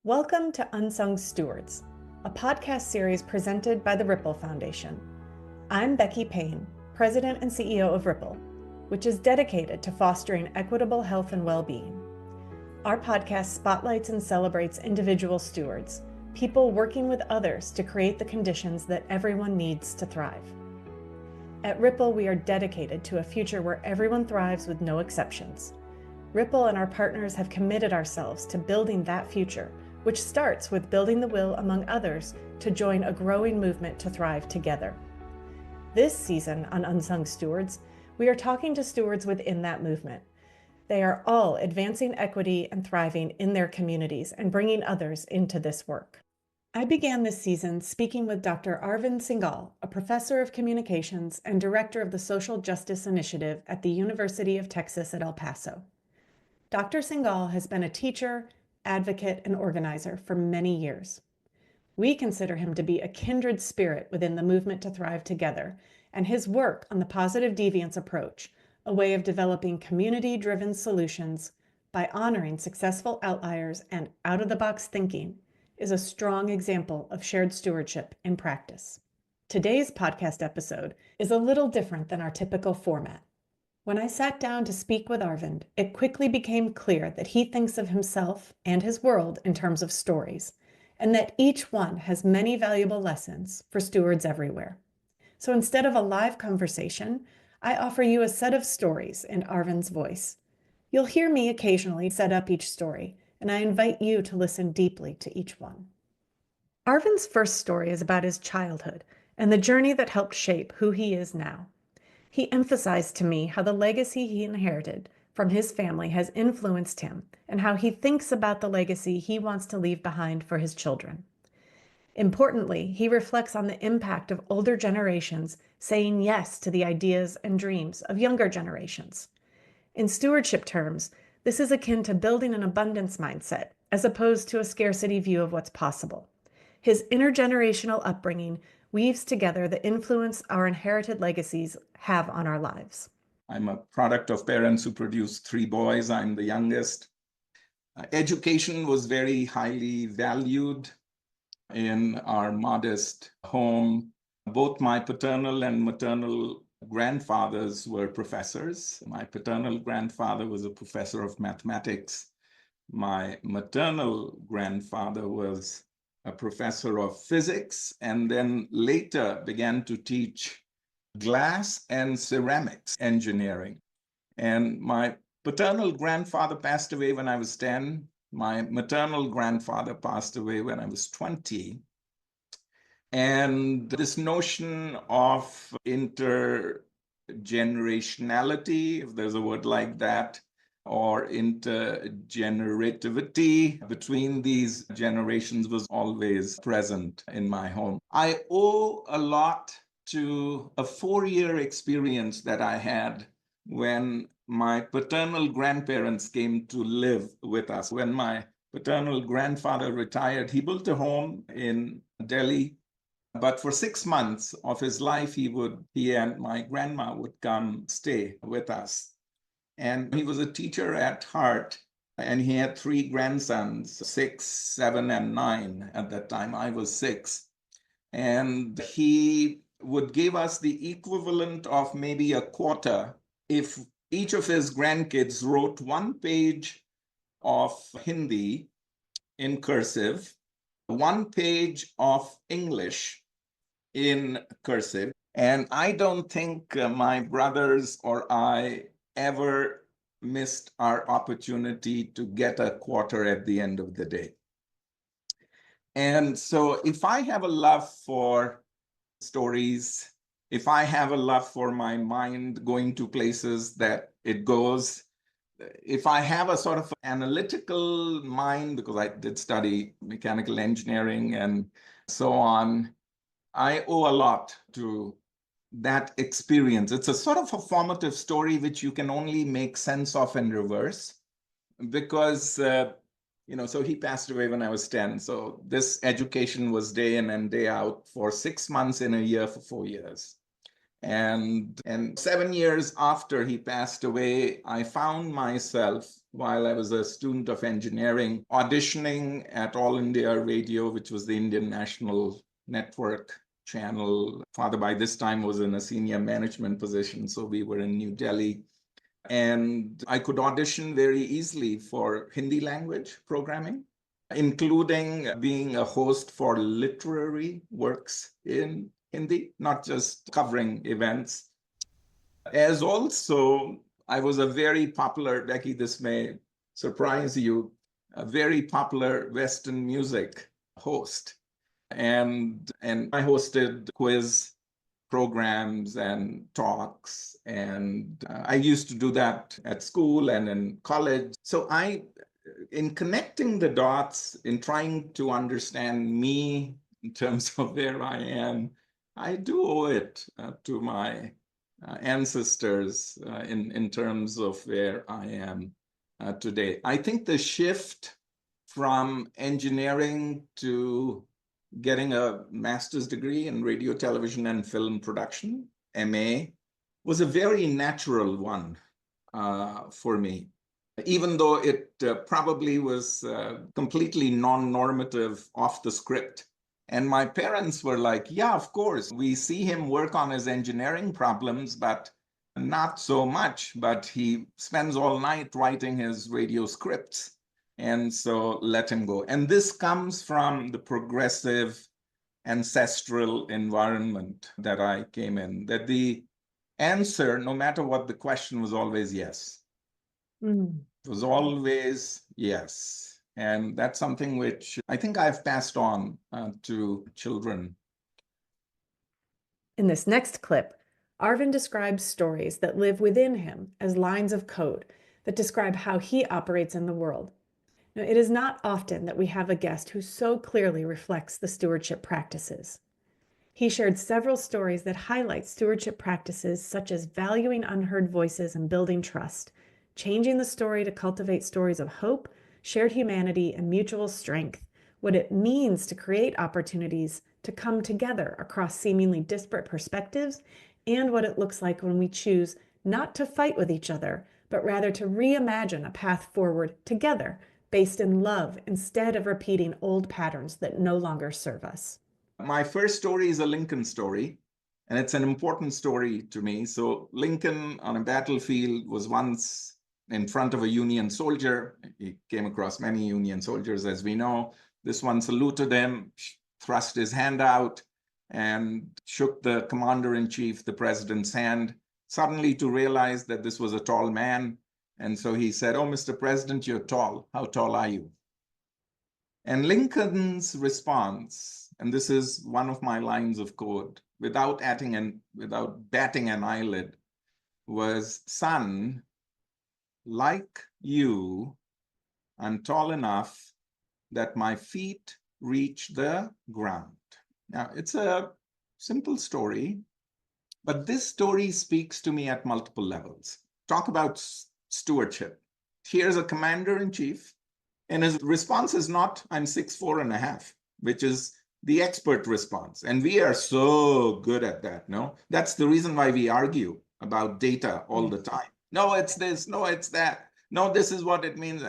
Welcome to Unsung Stewards, a podcast series presented by the Ripple Foundation. I'm Becky Payne, President and CEO of Ripple, which is dedicated to fostering equitable health and well-being. Our podcast spotlights and celebrates individual stewards, people working with others to create the conditions that everyone needs to thrive. At Ripple, we are dedicated to a future where everyone thrives with no exceptions. Ripple and our partners have committed ourselves to building that future, which starts with building the will among others to join a growing movement to thrive together. This season on Unsung Stewards, we are talking to stewards within that movement. They are all advancing equity and thriving in their communities and bringing others into this work. I began this season speaking with Dr. Arvind Singhal, a professor of communications and director of the Social Justice Initiative at the University of Texas at El Paso. Dr. Singhal has been a teacher, advocate, and organizer for many years. We consider him to be a kindred spirit within the movement to thrive together, and his work on the positive deviance approach, a way of developing community-driven solutions by honoring successful outliers and out-of-the-box thinking, is a strong example of shared stewardship in practice. Today's podcast episode is a little different than our typical format. When I sat down to speak with Arvind, it quickly became clear that he thinks of himself and his world in terms of stories, and that each one has many valuable lessons for stewards everywhere. So instead of a live conversation, I offer you a set of stories in Arvind's voice. You'll hear me occasionally set up each story, and I invite you to listen deeply to each one. Arvind's first story is about his childhood and the journey that helped shape who he is now. He emphasized to me how the legacy he inherited from his family has influenced him and how he thinks about the legacy he wants to leave behind for his children. Importantly, he reflects on the impact of older generations saying yes to the ideas and dreams of younger generations. In stewardship terms, this is akin to building an abundance mindset as opposed to a scarcity view of what's possible. His intergenerational upbringing weaves together the influence our inherited legacies have on our lives. I'm a product of parents who produced 3 boys. I'm the youngest. Education was very highly valued in our modest home. Both my paternal and maternal grandfathers were professors. My paternal grandfather was a professor of mathematics. My maternal grandfather was a professor of physics, and then later began to teach glass and ceramics engineering. And my paternal grandfather passed away when I was 10. My maternal grandfather passed away when I was 20. And this notion of intergenerationality, if there's a word like that, or intergenerativity between these generations was always present in my home. I owe a lot to a 4-year experience that I had when my paternal grandparents came to live with us. When my paternal grandfather retired, he built a home in Delhi, but for 6 months of his life, he and my grandma would come stay with us. And he was a teacher at heart, and he had 3 grandsons, 6, 7, and 9 at that time. I was 6. And he would give us the equivalent of maybe a quarter if each of his grandkids wrote 1 page of Hindi in cursive, 1 page of English in cursive. And I don't think my brothers or I ever missed our opportunity to get a quarter at the end of the day. And so if I have a love for stories, if I have a love for my mind going to places that it goes, if I have a sort of analytical mind, because I did study mechanical engineering and so on, I owe a lot to that experience. It's a sort of a formative story which you can only make sense of in reverse because, so he passed away when I was 10. So this education was day in and day out for 6 months in a year for 4 years. And 7 years after he passed away, I found myself while I was a student of engineering, auditioning at All India Radio, which was the Indian National Network channel. Father, by this time, was in a senior management position, so we were in New Delhi. And I could audition very easily for Hindi language programming, including being a host for literary works in Hindi, not just covering events. As also, I was a very popular, Becky, this may surprise you, a very popular Western music host. And I hosted quiz programs and talks. And I used to do that at school and in college. So in connecting the dots, in trying to understand me in terms of where I am, I do owe it to my ancestors in terms of where I am today. I think the shift from engineering to getting a master's degree in radio, television, and film production, MA, was a very natural one for me, even though it probably was completely non-normative, off the script. And my parents were like, yeah, of course, we see him work on his engineering problems, but not so much. But he spends all night writing his radio scripts. And so let him go. And this comes from the progressive ancestral environment that I came in, that the answer, no matter what the question, was always yes. It was always yes. And that's something which I think I've passed on to children. In this next clip, Arvind describes stories that live within him as lines of code that describe how he operates in the world. Now, it is not often that we have a guest who so clearly reflects the stewardship practices. He shared several stories that highlight stewardship practices such as valuing unheard voices and building trust, changing the story to cultivate stories of hope, shared humanity, and mutual strength, what it means to create opportunities to come together across seemingly disparate perspectives, and what it looks like when we choose not to fight with each other, but rather to reimagine a path forward together, based in love instead of repeating old patterns that no longer serve us. My first story is a Lincoln story, and it's an important story to me. So Lincoln on a battlefield was once in front of a Union soldier. He came across many Union soldiers, as we know. This one saluted him, thrust his hand out, and shook the commander-in-chief, the president's hand, suddenly to realize that this was a tall man. And so he said, "Oh, Mr. President, you're tall. How tall are you?" And Lincoln's response, and this is one of my lines of code, without batting an eyelid, was, "Son, like you, I'm tall enough that my feet reach the ground." Now, it's a simple story, but this story speaks to me at multiple levels. Talk about stewardship. Here's a commander-in-chief, and his response is not, "I'm 6'4.5", which is the expert response. And we are so good at that, no? That's the reason why we argue about data all the time. No, it's this, no, it's that. No, this is what it means.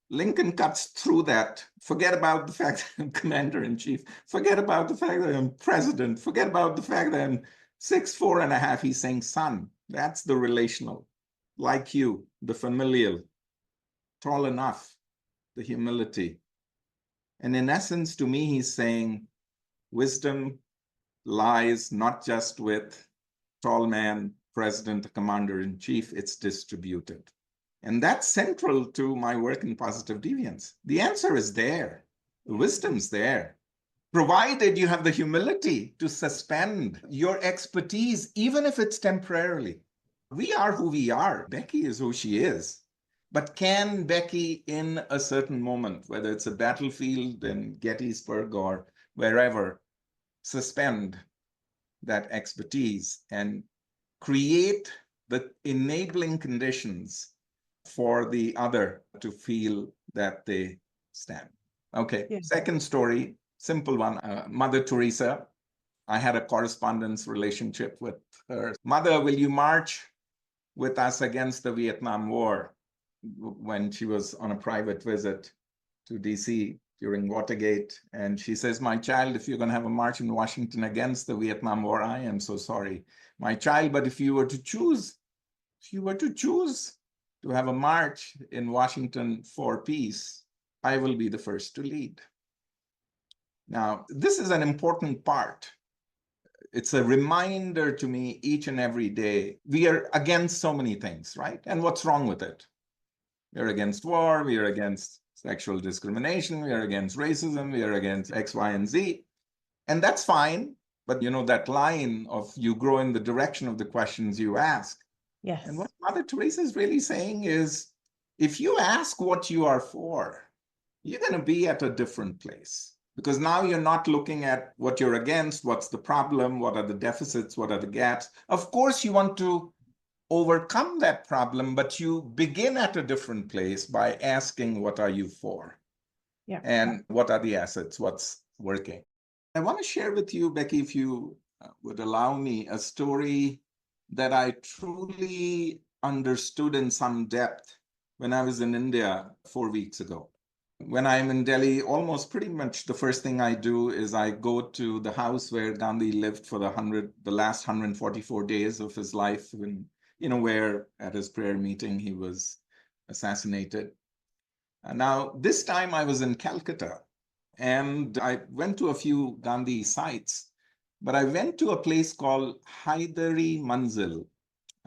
Lincoln cuts through that. Forget about the fact that I'm commander-in-chief. Forget about the fact that I'm president. Forget about the fact that I'm 6'4.5". He's saying, "Son, that's the relational. Like you, the familial, tall enough, the humility." And in essence, to me, he's saying wisdom lies not just with tall man, president, commander-in-chief, it's distributed. And that's central to my work in positive deviance. The answer is there. The wisdom's there, provided you have the humility to suspend your expertise, even if it's temporarily. We are who we are. Becky is who she is. But can Becky, in a certain moment, whether it's a battlefield in Gettysburg or wherever, suspend that expertise and create the enabling conditions for the other to feel that they stand? Okay, yeah. Second story, simple one. Mother Teresa. I had a correspondence relationship with her. "Mother, will you march with us against the Vietnam War?" when she was on a private visit to DC during Watergate. And she says, my child, if you're going to have a march in Washington against the Vietnam War, I am so sorry, my child. But if you were to choose to have a march in Washington for peace, I will be the first to lead. Now, this is an important part. It's a reminder to me each and every day. We are against so many things, right? And what's wrong with it? We're against war, we are against sexual discrimination, we are against racism, we are against X, Y, and Z. And that's fine. But that line of you grow in the direction of the questions you ask. Yes. And what Mother Teresa is really saying is, if you ask what you are for, you're going to be at a different place. Because now you're not looking at what you're against, what's the problem, what are the deficits, what are the gaps. Of course, you want to overcome that problem, but you begin at a different place by asking, what are you for? Yeah. And what are the assets, what's working? I want to share with you, Becky, if you would allow me, a story that I truly understood in some depth when I was in India 4 weeks ago. When I'm in Delhi, almost pretty much the first thing I do is I go to the house where Gandhi lived for the last 144 days of his life, when, where at his prayer meeting he was assassinated. Now, this time I was in Calcutta, and I went to a few Gandhi sites, but I went to a place called Haidari Manzil,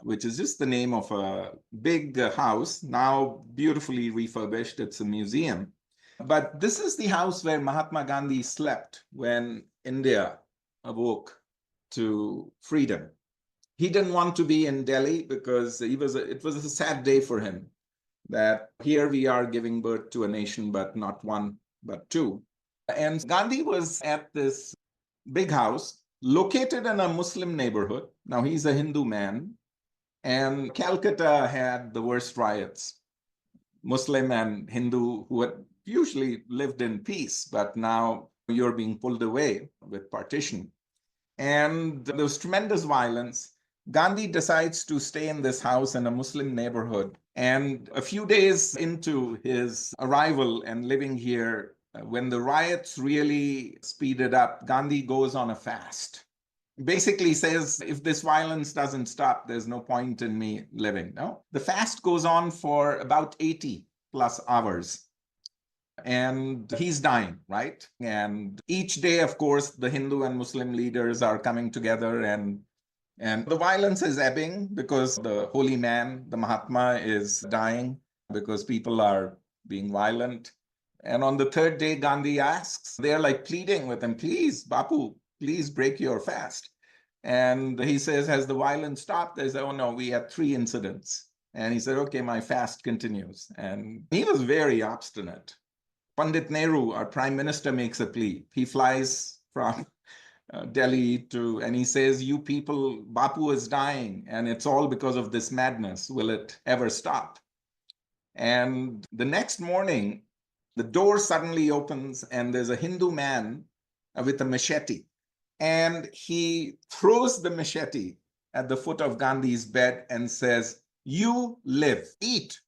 which is just the name of a big house, now beautifully refurbished. It's a museum. But this is the house where Mahatma Gandhi slept when India awoke to freedom. He didn't want to be in Delhi because it was a sad day for him, that here we are giving birth to a nation, but not one, but two. And Gandhi was at this big house located in a Muslim neighborhood. Now, he's a Hindu man, and Calcutta had the worst riots. Muslim and Hindu who had usually lived in peace, but now you're being pulled away with partition. And there was tremendous violence. Gandhi decides to stay in this house in a Muslim neighborhood. And a few days into his arrival and living here, when the riots really speeded up, Gandhi goes on a fast. Basically says, if this violence doesn't stop, there's no point in me living. No, the fast goes on for about 80 plus hours. And he's dying, right? And each day, of course, the Hindu and Muslim leaders are coming together, and the violence is ebbing because the holy man, the Mahatma, is dying because people are being violent. And on the third day, Gandhi asks, they're like pleading with him, please, Bapu, please break your fast. And he says, has the violence stopped? They say, oh no, we had 3 incidents. And he said, okay, my fast continues. And he was very obstinate. Pandit Nehru, our prime minister, makes a plea. He flies from Delhi and he says, you people, Bapu is dying, and it's all because of this madness. Will it ever stop? And the next morning, the door suddenly opens, and there's a Hindu man with a machete. And he throws the machete at the foot of Gandhi's bed and says, you live, eat.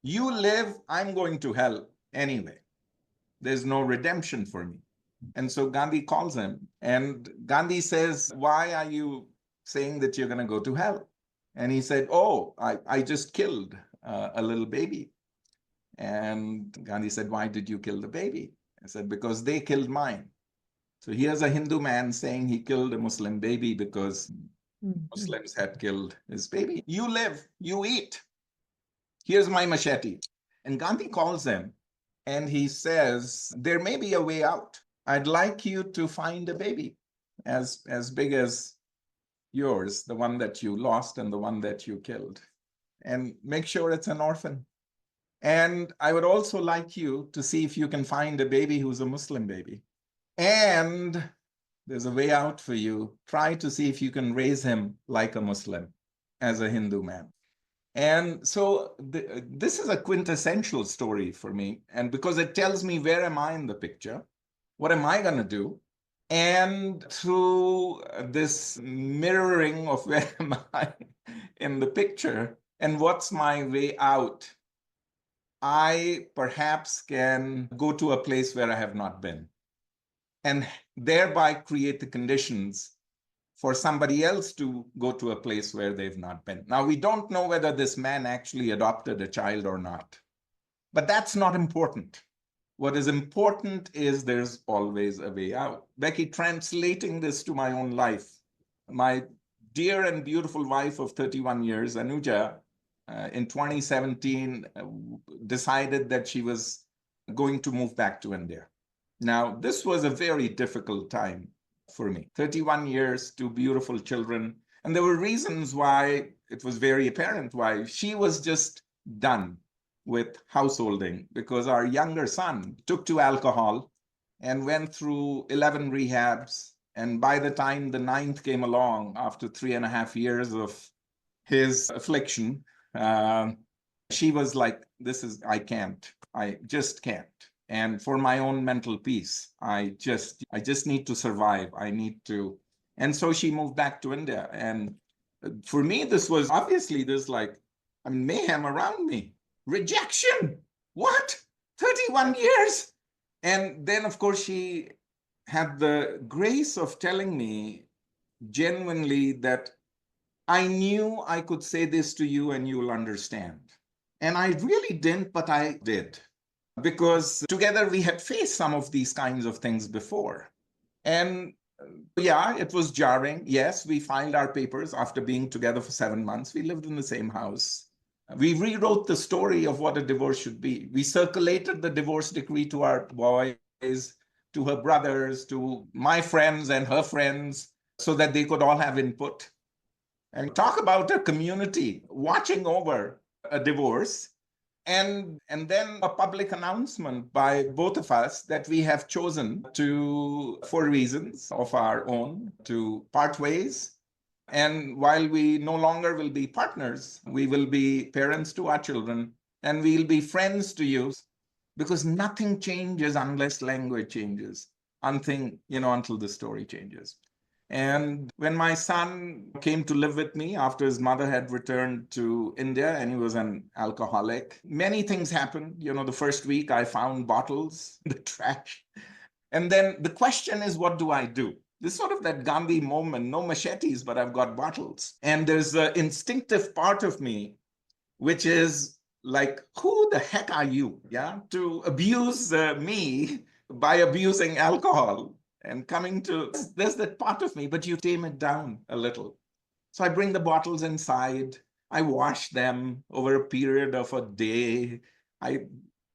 You live, I'm going to hell anyway. There's no redemption for me. And so Gandhi calls him, and Gandhi says, why are you saying that you're going to go to hell? And he said, oh, I just killed a little baby. And Gandhi said, why did you kill the baby? I said, because they killed mine. So here's a Hindu man saying he killed a Muslim baby because Muslims had killed his baby. You live, you eat. Here's my machete. And Gandhi calls him, and he says, there may be a way out. I'd like you to find a baby as big as yours, the one that you lost and the one that you killed, and make sure it's an orphan. And I would also like you to see if you can find a baby who's a Muslim baby. And there's a way out for you. Try to see if you can raise him like a Muslim, as a Hindu man. And so this is a quintessential story for me. And because it tells me, where am I in the picture? What am I going to do? And through this mirroring of where am I in the picture and what's my way out, I perhaps can go to a place where I have not been and thereby create the conditions for somebody else to go to a place where they've not been. Now, we don't know whether this man actually adopted a child or not, but that's not important. What is important is there's always a way out. Becky, translating this to my own life, my dear and beautiful wife of 31 years, Anuja, in 2017, decided that she was going to move back to India. Now, this was a very difficult time for me. 31 years, two beautiful children. And there were reasons why it was very apparent why she was just done with householding, because our younger son took to alcohol and went through 11 rehabs. And by the time the ninth came along, after 3.5 years of his affliction, she was like, I can't, I just can't. And for my own mental peace, I just need to survive. I need to. And so she moved back to India. And for me, this was obviously mayhem around me. Rejection. What? 31 years. And then, of course, she had the grace of telling me genuinely that I knew I could say this to you and you'll understand. And I really didn't, but I did. Because together we had faced some of these kinds of things before. And yeah, it was jarring. Yes, we filed our papers after being together for 7 months. We lived in the same house. We rewrote the story of what a divorce should be. We circulated the divorce decree to our boys, to her brothers, to my friends and her friends, so that they could all have input. And talk about a community watching over a divorce. And then a public announcement by both of us that we have chosen to, for reasons of our own, to part ways. And while we no longer will be partners, we will be parents to our children, and we'll be friends to you, because nothing changes unless language changes, until the story changes. And when my son came to live with me after his mother had returned to India, and he was an alcoholic, many things happened. The first week I found bottles in the trash. And then the question is, what do I do? This sort of that Gandhi moment, no machetes, but I've got bottles. And there's an instinctive part of me, which is like, who the heck are you, to abuse me by abusing alcohol? And there's that part of me, but you tame it down a little. So I bring the bottles inside. I wash them over a period of a day. I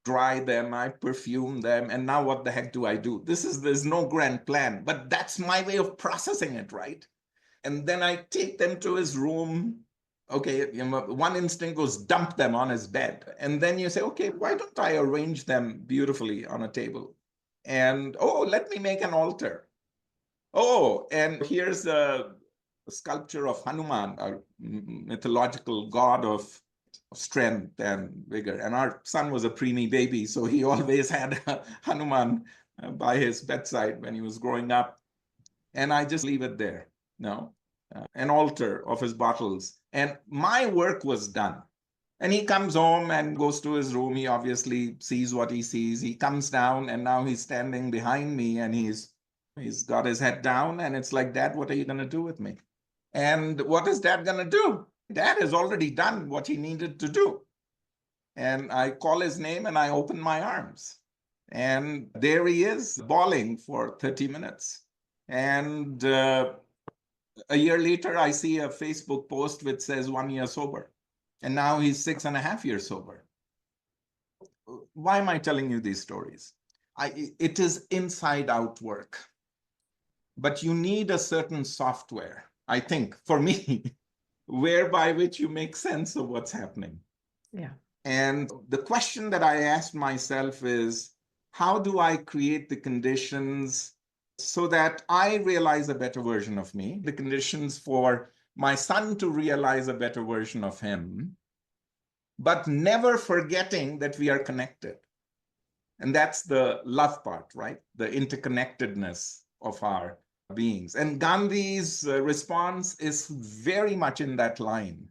dry them, I perfume them. And now what the heck do I do? There's no grand plan, but that's my way of processing it, right? And then I take them to his room. Okay, one instinct goes dump them on his bed. And then you say, okay, why don't I arrange them beautifully on a table? And, let me make an altar. And here's a sculpture of Hanuman, a mythological god of strength and vigor. And our son was a preemie baby, so he always had Hanuman by his bedside when he was growing up. And I just leave it there, an altar of his bottles. And my work was done. And he comes home and goes to his room. He obviously sees what he sees. He comes down, and now he's standing behind me, and he's got his head down, and it's like, Dad, what are you going to do with me? And what is Dad going to do? Dad has already done what he needed to do. And I call his name, and I open my arms. And there he is, bawling for 30 minutes. And a year later, I see a Facebook post which says 1 year sober. And now he's 6.5 years sober. Why am I telling you these stories? It is inside out work. But you need a certain software, I think, for me, whereby which you make sense of what's happening. Yeah. And the question that I asked myself is, how do I create the conditions so that I realize a better version of me, the conditions for my son to realize a better version of him, but never forgetting that we are connected. And that's the love part, right? The interconnectedness of our beings. And Gandhi's response is very much in that line,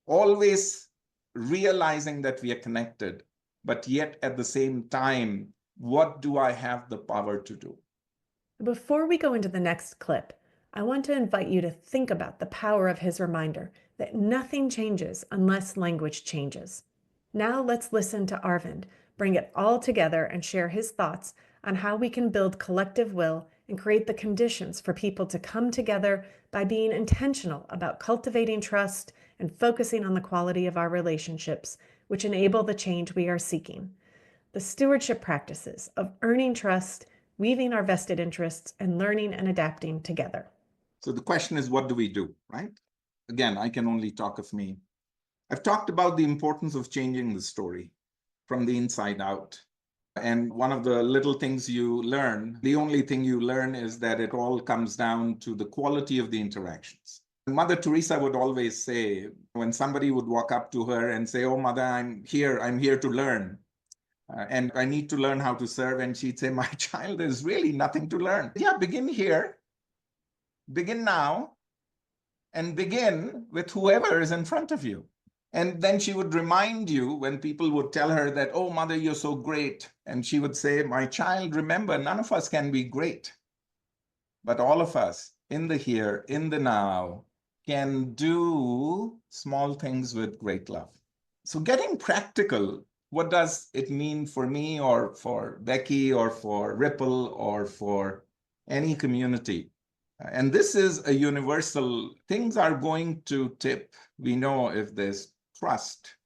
always realizing that we are connected but yet at the same time, what do I have the power to do? Before we go into the next clip, I want to invite you to think about the power of his reminder that nothing changes unless language changes. Now let's listen to Arvind bring it all together and share his thoughts on how we can build collective will and create the conditions for people to come together by being intentional about cultivating trust and focusing on the quality of our relationships, which enable the change we are seeking. The stewardship practices of earning trust, weaving our vested interests, and learning and adapting together. So the question is, what do we do, right? Again, I can only talk of me. I've talked about the importance of changing the story from the inside out. And one of the little things you learn, the only thing you learn is that it all comes down to the quality of the interactions. Mother Teresa would always say, when somebody would walk up to her and say, "Oh, Mother, I'm here to learn. And I need to learn how to serve." And she'd say, "My child, there's really nothing to learn. Yeah, begin here, begin now, and begin with whoever is in front of you." And then she would remind you when people would tell her that, "Oh, Mother, you're so great." And she would say, "My child, remember, none of us can be great. But all of us in the here, in the now, can do small things with great love." So getting practical, what does it mean for me or for Becky or for Ripple or for any community? And this is a universal, things are going to tip. We know if there's trust,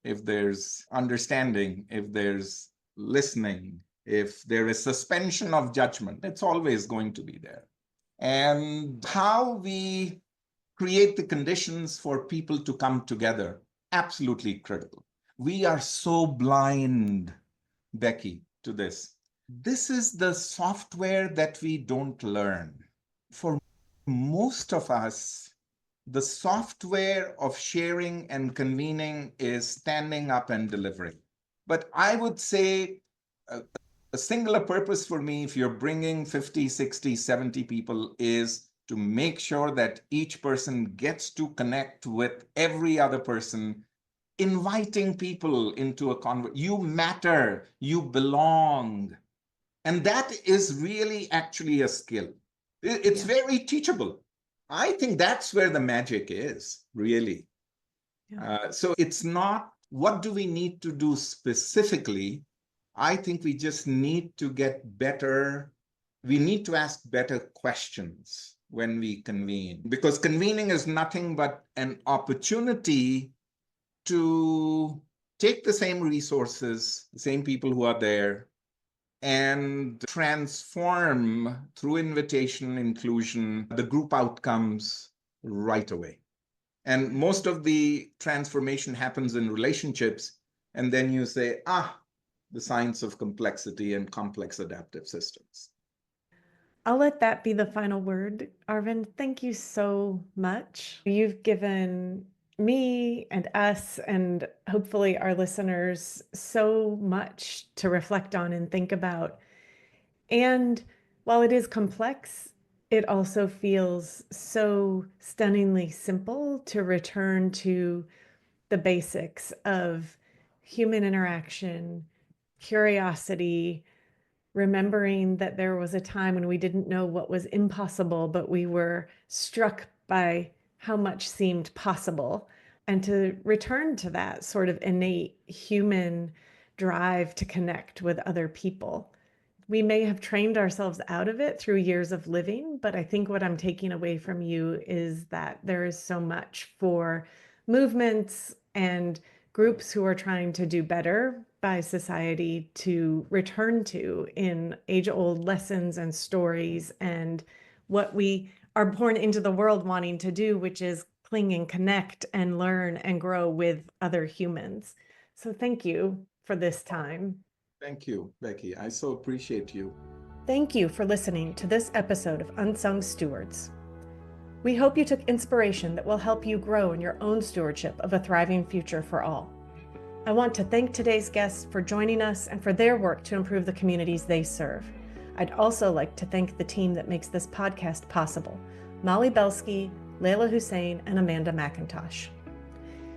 if there's understanding, if there's listening, if there is suspension of judgment, it's always going to be there. And how we create the conditions for people to come together, absolutely critical. We are so blind, Becky, to this. This is the software that we don't learn. For most of us, the software of sharing and convening is standing up and delivering. But I would say a singular purpose for me, if you're bringing 50, 60, 70 people, is to make sure that each person gets to connect with every other person, inviting people into a conversation. You matter, you belong. And that is really actually a skill. It's very teachable. I think that's where the magic is, really. So it's not, what do we need to do specifically? I think we just need to get better. We need to ask better questions when we convene, because convening is nothing but an opportunity to take the same resources, the same people who are there, and transform through invitation, inclusion, the group outcomes right away. And most of the transformation happens in relationships. And then you say, the science of complexity and complex adaptive systems. I'll let that be the final word. Arvind, thank you so much. You've given me and us and hopefully our listeners so much to reflect on and think about. And while it is complex, it also feels so stunningly simple to return to the basics of human interaction, curiosity, remembering that there was a time when we didn't know what was impossible, but we were struck by how much seemed possible, and to return to that sort of innate human drive to connect with other people. We may have trained ourselves out of it through years of living, but I think what I'm taking away from you is that there is so much for movements and groups who are trying to do better by society to return to in age-old lessons and stories and what we are born into the world wanting to do, which is cling and connect and learn and grow with other humans. So thank you for this time. Thank you, Becky. I so appreciate you. Thank you for listening to this episode of Unsung Stewards. We hope you took inspiration that will help you grow in your own stewardship of a thriving future for all. I want to thank today's guests for joining us and for their work to improve the communities they serve. I'd also like to thank the team that makes this podcast possible: Molly Belsky, Leila Hussein, and Amanda McIntosh.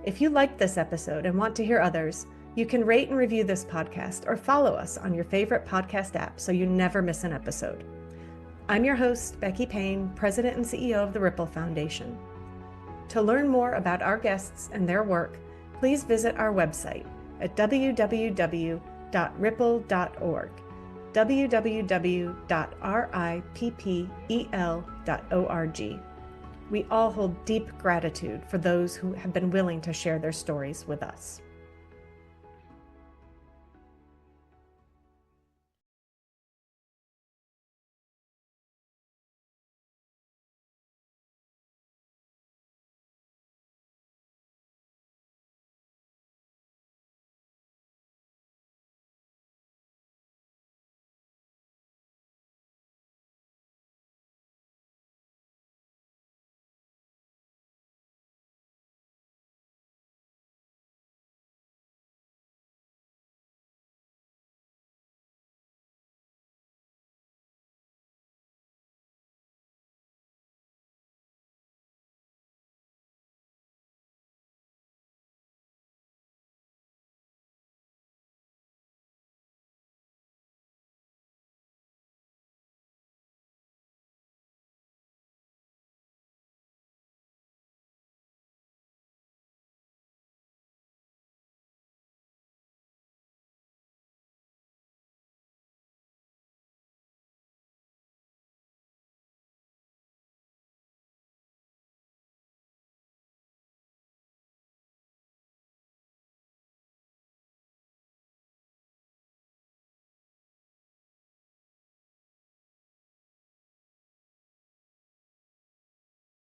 If you liked this episode and want to hear others, You can rate and review this podcast or follow us on your favorite podcast app so you never miss an episode. I'm your host, Becky Payne, President and CEO of the Ripple Foundation. To learn more about our guests and their work, please visit our website at www.ripple.org, www.rippel.org. We all hold deep gratitude for those who have been willing to share their stories with us.